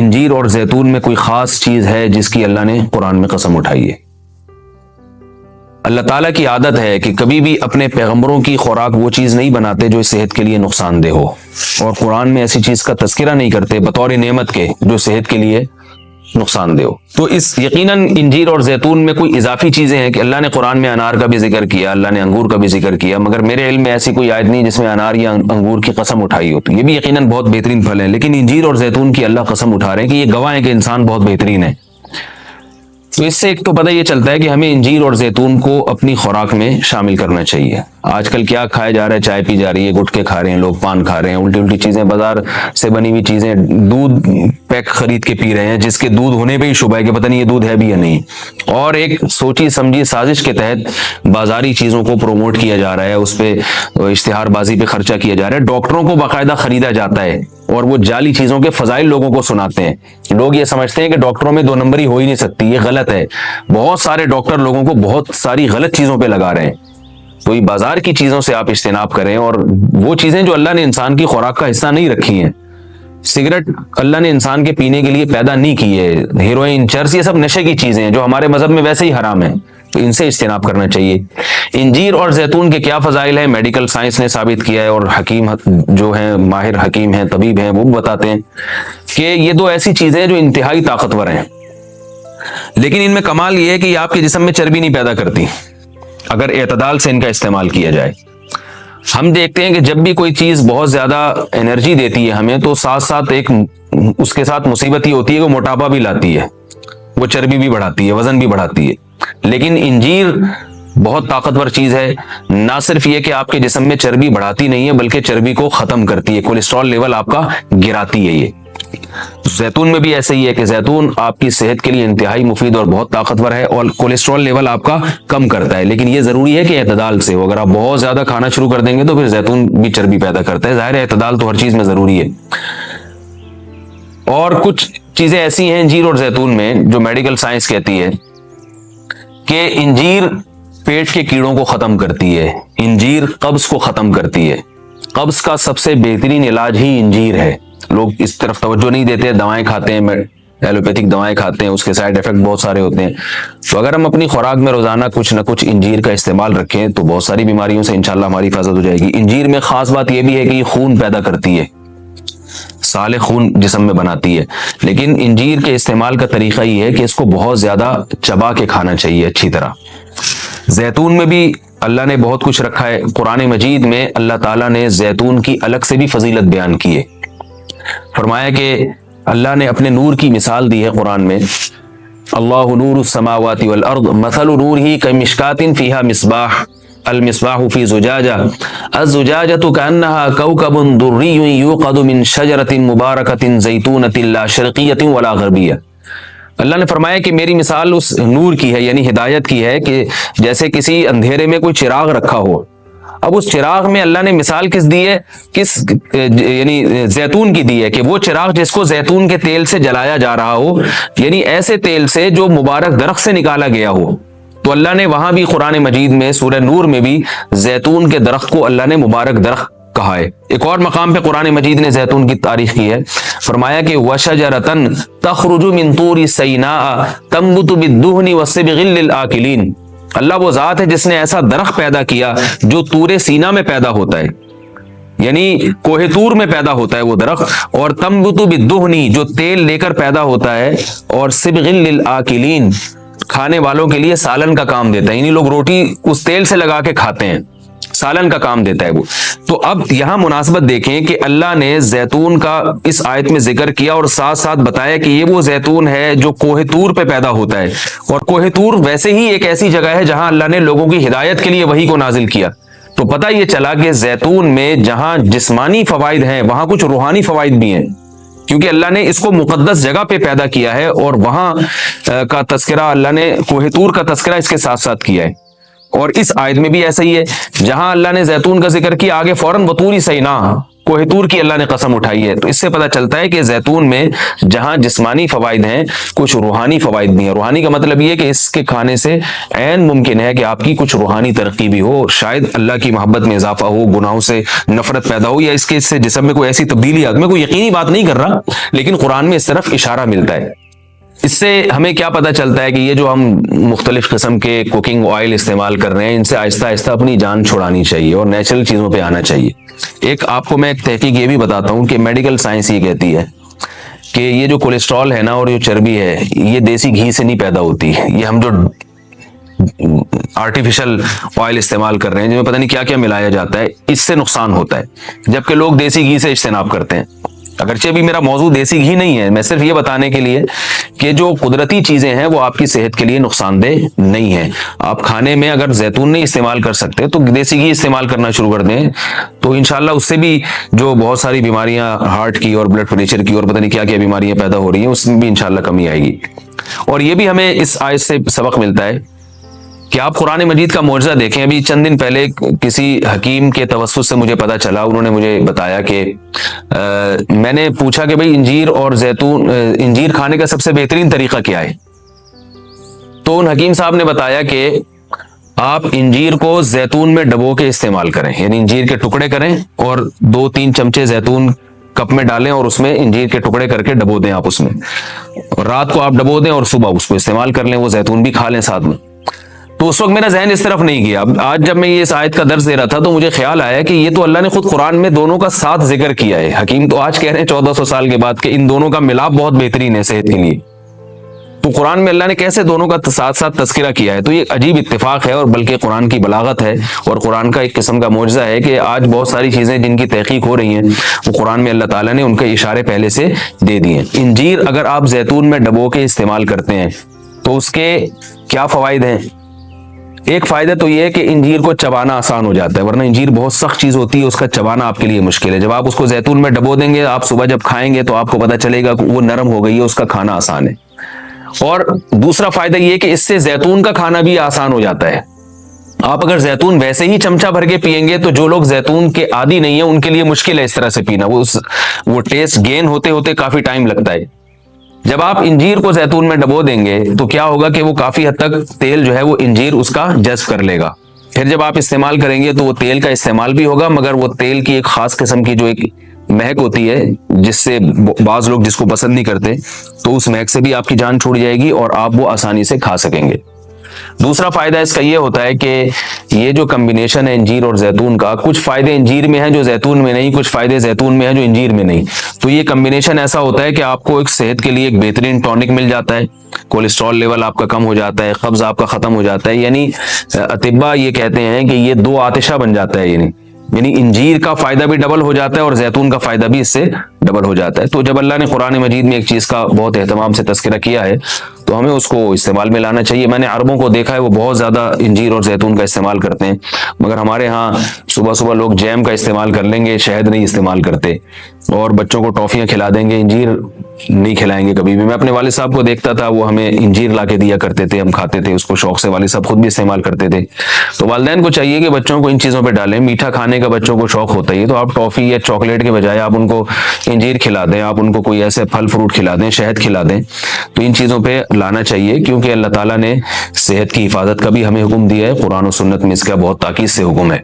انجیر اور زیتون میں کوئی خاص چیز ہے جس کی اللہ نے قرآن میں قسم اٹھائی ہے؟ اللہ تعالیٰ کی عادت ہے کہ کبھی بھی اپنے پیغمبروں کی خوراک وہ چیز نہیں بناتے جو صحت کے لیے نقصان دہ ہو، اور قرآن میں ایسی چیز کا تذکرہ نہیں کرتے بطور نعمت کے جو صحت کے لیے نقصان دہ ہو۔ تو اس یقیناً انجیر اور زیتون میں کوئی اضافی چیزیں ہیں کہ اللہ نے قرآن میں انار کا بھی ذکر کیا، اللہ نے انگور کا بھی ذکر کیا، مگر میرے علم میں ایسی کوئی آیت نہیں جس میں انار یا انگور کی قسم اٹھائی ہو۔ تو یہ بھی یقیناً بہت بہترین پھل ہے، لیکن انجیر اور زیتون کی اللہ قسم اٹھا رہے ہیں کہ یہ گواہ ہے کہ انسان بہت بہترین ہے۔ تو اس سے ایک تو پتہ یہ چلتا ہے کہ ہمیں انجیر اور زیتون کو اپنی خوراک میں شامل کرنا چاہیے۔ آج کل کیا کھایا جا رہا ہے؟ چائے پی جا رہی ہے، گٹکے کھا رہے ہیں لوگ، پان کھا رہے ہیں، الٹی چیزیں، بازار سے بنی ہوئی چیزیں، دودھ پیک خرید کے پی رہے ہیں جس کے دودھ ہونے پہ ہی شبہ ہے کہ پتہ نہیں یہ دودھ ہے بھی یا نہیں، اور ایک سوچی سمجھی سازش کے تحت بازاری چیزوں کو پروموٹ کیا جا رہا ہے، اس پہ اشتہار بازی پہ خرچہ کیا جا رہا ہے، ڈاکٹروں کو باقاعدہ خریدا جاتا ہے اور وہ جعلی چیزوں کے فضائل لوگوں کو سناتے ہیں۔ لوگ یہ سمجھتے ہیں کہ ڈاکٹروں میں 2 نمبری ہو ہی نہیں سکتی، یہ غلط ہے۔ بہت سارے ڈاکٹر لوگوں کو بہت ساری غلط چیزوں پہ لگا رہے ہیں۔ تو یہ بازار کی چیزوں سے آپ اجتناب کریں، اور وہ چیزیں جو اللہ نے انسان کی خوراک کا حصہ نہیں رکھی ہیں، سگریٹ اللہ نے انسان کے پینے کے لیے پیدا نہیں کی ہے، ہیروئن، چرس، یہ سب نشے کی چیزیں ہیں جو ہمارے مذہب میں ویسے ہی حرام ہیں، تو ان سے اجتناب کرنا چاہیے۔ انجیر اور زیتون کے کیا فضائل ہیں؟ میڈیکل سائنس نے ثابت کیا ہے، اور حکیم جو ہیں، ماہر حکیم ہیں، طبیب ہیں، وہ بتاتے ہیں کہ یہ 2 ایسی چیزیں ہیں جو انتہائی طاقتور ہیں، لیکن ان میں کمال یہ ہے کہ یہ آپ کے جسم میں چربی نہیں پیدا کرتی اگر اعتدال سے ان کا استعمال کیا جائے۔ ہم دیکھتے ہیں کہ جب بھی کوئی چیز بہت زیادہ انرجی دیتی ہے ہمیں، تو ساتھ ساتھ ایک اس کے ساتھ مصیبت یہ ہوتی ہے کہ وہ موٹاپا بھی لاتی ہے، وہ چربی بھی بڑھاتی ہے، وزن بھی بڑھاتی ہے۔ لیکن انجیر بہت طاقتور چیز ہے، نہ صرف یہ کہ آپ کے جسم میں چربی بڑھاتی نہیں ہے بلکہ چربی کو ختم کرتی ہے، کولیسٹرول لیول آپ کا گراتی ہے۔ یہ زیتون میں بھی ایسے ہی ہے کہ زیتون آپ کی صحت کے لیے انتہائی مفید اور بہت طاقتور ہے، اور کولیسٹرول لیول آپ کا کم کرتا ہے، لیکن یہ ضروری ہے کہ اعتدال سے ہو۔ اگر آپ بہت زیادہ کھانا شروع کر دیں گے تو پھر زیتون بھی چربی پیدا کرتا ہے۔ ظاہر ہے اعتدال تو ہر چیز میں ضروری ہے۔ اور کچھ چیزیں ایسی ہیں انجیر اور زیتون میں جو میڈیکل سائنس کہتی ہے کہ انجیر پیٹ کے کیڑوں کو ختم کرتی ہے، انجیر قبض کو ختم کرتی ہے۔ قبض کا سب سے بہترین علاج ہی انجیر ہے۔ لوگ اس طرف توجہ نہیں دیتے، دوائیں کھاتے ہیں، ایلوپیتھک دوائیں کھاتے ہیں، اس کے سائیڈ ایفیکٹ بہت سارے ہوتے ہیں۔ تو اگر ہم اپنی خوراک میں روزانہ کچھ نہ کچھ انجیر کا استعمال رکھیں تو بہت ساری بیماریوں سے انشاءاللہ ہماری حفاظت ہو جائے گی۔ انجیر میں خاص بات یہ بھی ہے کہ یہ خون پیدا کرتی ہے، صالح خون جسم میں بناتی ہے، لیکن انجیر کے استعمال کا طریقہ یہ ہے کہ اس کو بہت زیادہ چبا کے کھانا چاہیے اچھی طرح۔ زیتون میں بھی اللہ نے بہت کچھ رکھا ہے۔ قرآن مجید میں اللہ تعالیٰ نے زیتون کی الگ سے بھی فضیلت بیان کی ہے۔ فرمایا کہ اللہ نے اپنے نور کی مثال دی ہے قرآن میں، اللہ نور السماوات والارض مثل نورہ کمشکاۃ فیہا مصباح المصباح فی زجاجہ الزجاجۃ کأنہا کوکب دری یوقد من شجرۃ مبارکۃ زیتونۃ لا شرقیۃ ولا غربیہ۔ اللہ نے فرمایا کہ میری مثال اس نور کی ہے، یعنی ہدایت کی ہے، کہ جیسے کسی اندھیرے میں کوئی چراغ رکھا ہو۔ اب اس چراغ میں اللہ نے مثال کس دی ہے؟ یعنی زیتون کی دی ہے، کہ وہ چراغ جس کو زیتون کے تیل سے جلایا جا رہا ہو، یعنی ایسے تیل سے جو مبارک درخت سے نکالا گیا ہو۔ تو اللہ نے وہاں بھی قرآن مجید میں سورہ نور میں بھی زیتون کے درخت کو اللہ نے مبارک درخت کہا ہے۔ ایک اور مقام پہ قرآن مجید نے زیتون کی تعریف کی ہے، فرمایا کہ وَشَجَرَةً تَخْرُجُ مِن طُورِ سَيْنَاءَ تَنبُتُ بِالدُّهْنِ وَالصِّبْغِ لِلْآكِلِينَ۔ اللہ وہ ذات ہے جس نے ایسا درخت پیدا کیا جو طور سینا میں پیدا ہوتا ہے، یعنی کوہ طور میں پیدا ہوتا ہے وہ درخت، اور تنبت بالدہن جو تیل لے کر پیدا ہوتا ہے، اور صبغ للآکلین کھانے والوں کے لیے سالن کا کام دیتا ہے، یعنی لوگ روٹی اس تیل سے لگا کے کھاتے ہیں، سالن کا کام دیتا ہے وہ۔ تو اب یہاں مناسبت دیکھیں کہ اللہ نے زیتون کا اس آیت میں ذکر کیا اور ساتھ ساتھ بتایا کہ یہ وہ زیتون ہے جو کوہ طور پہ پیدا ہوتا ہے، اور کوہ طور ویسے ہی ایک ایسی جگہ ہے جہاں اللہ نے لوگوں کی ہدایت کے لیے وحی کو نازل کیا۔ تو پتہ یہ چلا کہ زیتون میں جہاں جسمانی فوائد ہیں وہاں کچھ روحانی فوائد بھی ہیں، کیونکہ اللہ نے اس کو مقدس جگہ پہ پیدا کیا ہے، اور وہاں کا تذکرہ اللہ نے کوہ طور کا تذکرہ اس کے ساتھ ساتھ کیا ہے۔ اور اس آیت میں بھی ایسا ہی ہے، جہاں اللہ نے زیتون کا ذکر کیا آگے فوراً وطور سینا کوہ طور کی اللہ نے قسم اٹھائی ہے۔ تو اس سے پتہ چلتا ہے کہ زیتون میں جہاں جسمانی فوائد ہیں، کچھ روحانی فوائد بھی ہیں۔ روحانی کا مطلب یہ ہے کہ اس کے کھانے سے عین ممکن ہے کہ آپ کی کچھ روحانی ترقی بھی ہو، شاید اللہ کی محبت میں اضافہ ہو، گناہوں سے نفرت پیدا ہو، یا اس کے سے جسم میں کوئی ایسی تبدیلی آ۔ میں کوئی یقینی بات نہیں کر رہا، لیکن قرآن میں اس طرف اشارہ ملتا ہے۔ اس سے ہمیں کیا پتہ چلتا ہے کہ یہ جو ہم مختلف قسم کے کوکنگ آئل استعمال کر رہے ہیں، ان سے آہستہ آہستہ اپنی جان چھڑانی چاہیے اور نیچرل چیزوں پہ آنا چاہیے۔ ایک آپ کو میں ایک تحقیق یہ بھی بتاتا ہوں کہ میڈیکل سائنس یہ کہتی ہے کہ یہ جو کولیسٹرول ہے نا اور جو چربی ہے، یہ دیسی گھی سے نہیں پیدا ہوتی، یہ ہم جو آرٹیفیشل آئل استعمال کر رہے ہیں جن میں پتہ نہیں کیا کیا ملایا جاتا ہے، اس سے نقصان ہوتا ہے، جبکہ لوگ دیسی گھی سے اجتناب کرتے ہیں۔ اگرچہ بھی میرا موضوع دیسی گھی نہیں ہے، میں صرف یہ بتانے کے لیے کہ جو قدرتی چیزیں ہیں وہ آپ کی صحت کے لیے نقصان دہ نہیں ہیں۔ آپ کھانے میں اگر زیتون نہیں استعمال کر سکتے تو دیسی گھی استعمال کرنا شروع کر دیں، تو انشاءاللہ اس سے بھی جو بہت ساری بیماریاں ہارٹ کی اور بلڈ پریشر کی اور پتہ نہیں کیا کیا بیماریاں پیدا ہو رہی ہیں، اس میں بھی انشاءاللہ کمی آئے گی۔ اور یہ بھی ہمیں اس آیت سے سبق ملتا ہے کہ آپ قرآن مجید کا معجزہ دیکھیں۔ ابھی چند دن پہلے کسی حکیم کے توسط سے مجھے پتا چلا، انہوں نے مجھے بتایا کہ میں نے پوچھا کہ بھئی انجیر اور زیتون، انجیر کھانے کا سب سے بہترین طریقہ کیا ہے؟ تو ان حکیم صاحب نے بتایا کہ آپ انجیر کو زیتون میں ڈبو کے استعمال کریں، یعنی انجیر کے ٹکڑے کریں اور 2-3 چمچے زیتون کپ میں ڈالیں اور اس میں انجیر کے ٹکڑے کر کے ڈبو دیں۔ آپ اس میں رات کو آپ ڈبو دیں اور صبح اس کو استعمال کر لیں، وہ زیتون بھی کھا لیں ساتھ میں۔ تو اس وقت میرا ذہن اس طرف نہیں گیا۔ آج جب میں یہ اس آیت کا درس دے رہا تھا تو مجھے خیال آیا کہ یہ تو اللہ نے خود قرآن میں دونوں کا ساتھ ذکر کیا ہے۔ حکیم تو آج کہہ رہے ہیں 1400 سال کے بعد کہ ان دونوں کا ملاپ بہت بہترین ہے صحت کے لیے، تو قرآن میں اللہ نے کیسے دونوں کا ساتھ ساتھ تذکرہ کیا ہے؟ تو یہ عجیب اتفاق ہے، اور بلکہ قرآن کی بلاغت ہے اور قرآن کا ایک قسم کا معجزہ ہے کہ آج بہت ساری چیزیں جن کی تحقیق ہو رہی ہیں وہ قرآن میں اللہ تعالیٰ نے ان کے اشارے پہلے سے دے دیے ہیں۔ انجیر اگر آپ زیتون میں ڈبو کے استعمال کرتے ہیں تو اس کے کیا فوائد ہیں؟ ایک فائدہ تو یہ ہے کہ انجیر کو چبانا آسان ہو جاتا ہے، ورنہ انجیر بہت سخت چیز ہوتی ہے، اس کا چبانا آپ کے لیے مشکل ہے۔ جب آپ اس کو زیتون میں ڈبو دیں گے، آپ صبح جب کھائیں گے تو آپ کو پتہ چلے گا کہ وہ نرم ہو گئی ہے، اس کا کھانا آسان ہے۔ اور دوسرا فائدہ یہ کہ اس سے زیتون کا کھانا بھی آسان ہو جاتا ہے۔ آپ اگر زیتون ویسے ہی چمچہ بھر کے پیئیں گے تو جو لوگ زیتون کے عادی نہیں ہیں ان کے لیے مشکل ہے اس طرح سے پینا، وہ ٹیسٹ گین ہوتے ہوتے کافی ٹائم لگتا ہے۔ جب آپ انجیر کو زیتون میں ڈبو دیں گے تو کیا ہوگا کہ وہ کافی حد تک تیل جو ہے وہ انجیر اس کا جذب کر لے گا، پھر جب آپ استعمال کریں گے تو وہ تیل کا استعمال بھی ہوگا، مگر وہ تیل کی ایک خاص قسم کی جو ایک مہک ہوتی ہے جس سے بعض لوگ جس کو پسند نہیں کرتے، تو اس مہک سے بھی آپ کی جان چھوٹ جائے گی اور آپ وہ آسانی سے کھا سکیں گے۔ دوسرا فائدہ اس کا یہ ہوتا ہے کہ یہ جو کمبینیشن ہے انجیر اور زیتون کا، کچھ فائدے انجیر میں ہیں جو زیتون میں نہیں، کچھ فائدے زیتون میں ہیں جو انجیر میں نہیں، تو یہ کمبینیشن ایسا ہوتا ہے کہ آپ کو ایک صحت کے لیے ایک بہترین ٹونک مل جاتا ہے، کولیسٹرول لیول آپ کا کم ہو جاتا ہے، قبض آپ کا ختم ہو جاتا ہے، یعنی اطباء یہ کہتے ہیں کہ یہ 2 آتشہ بن جاتا ہے، یعنی انجیر کا فائدہ بھی ڈبل ہو جاتا ہے اور زیتون کا فائدہ بھی اس سے ڈبل ہو جاتا ہے۔ تو جب اللہ نے قرآن مجید میں ایک چیز کا بہت اہتمام سے تذکرہ کیا ہے تو ہمیں اس کو استعمال میں لانا چاہیے۔ میں نے عربوں کو دیکھا ہے وہ بہت زیادہ انجیر اور زیتون کا استعمال کرتے ہیں، مگر ہمارے ہاں صبح صبح لوگ جیم کا استعمال کر لیں گے، شہد نہیں استعمال کرتے، اور بچوں کو ٹافیاں کھلا دیں گے، انجیر نہیں کھلائیں گے کبھی بھی۔ میں اپنے والد صاحب کو دیکھتا تھا، وہ ہمیں انجیر لا کے دیا کرتے تھے، ہم کھاتے تھے اس کو شوق سے، والد صاحب خود بھی استعمال کرتے تھے۔ تو والدین کو چاہیے کہ بچوں کو ان چیزوں پہ ڈالیں، میٹھا کھانے کا بچوں کو شوق ہوتا ہے تو آپ ٹافی یا چاکلیٹ کے بجائے آپ ان کو انجیر کھلا دیں، آپ ان کو کوئی ایسے پھل فروٹ کھلا دیں، شہد کھلا دیں، تو ان چیزوں پہ لانا چاہیے، کیونکہ اللہ تعالیٰ نے صحت کی حفاظت کا بھی ہمیں حکم دیا ہے، قرآن و سنت میں اس کا بہت تاکید سے حکم ہے۔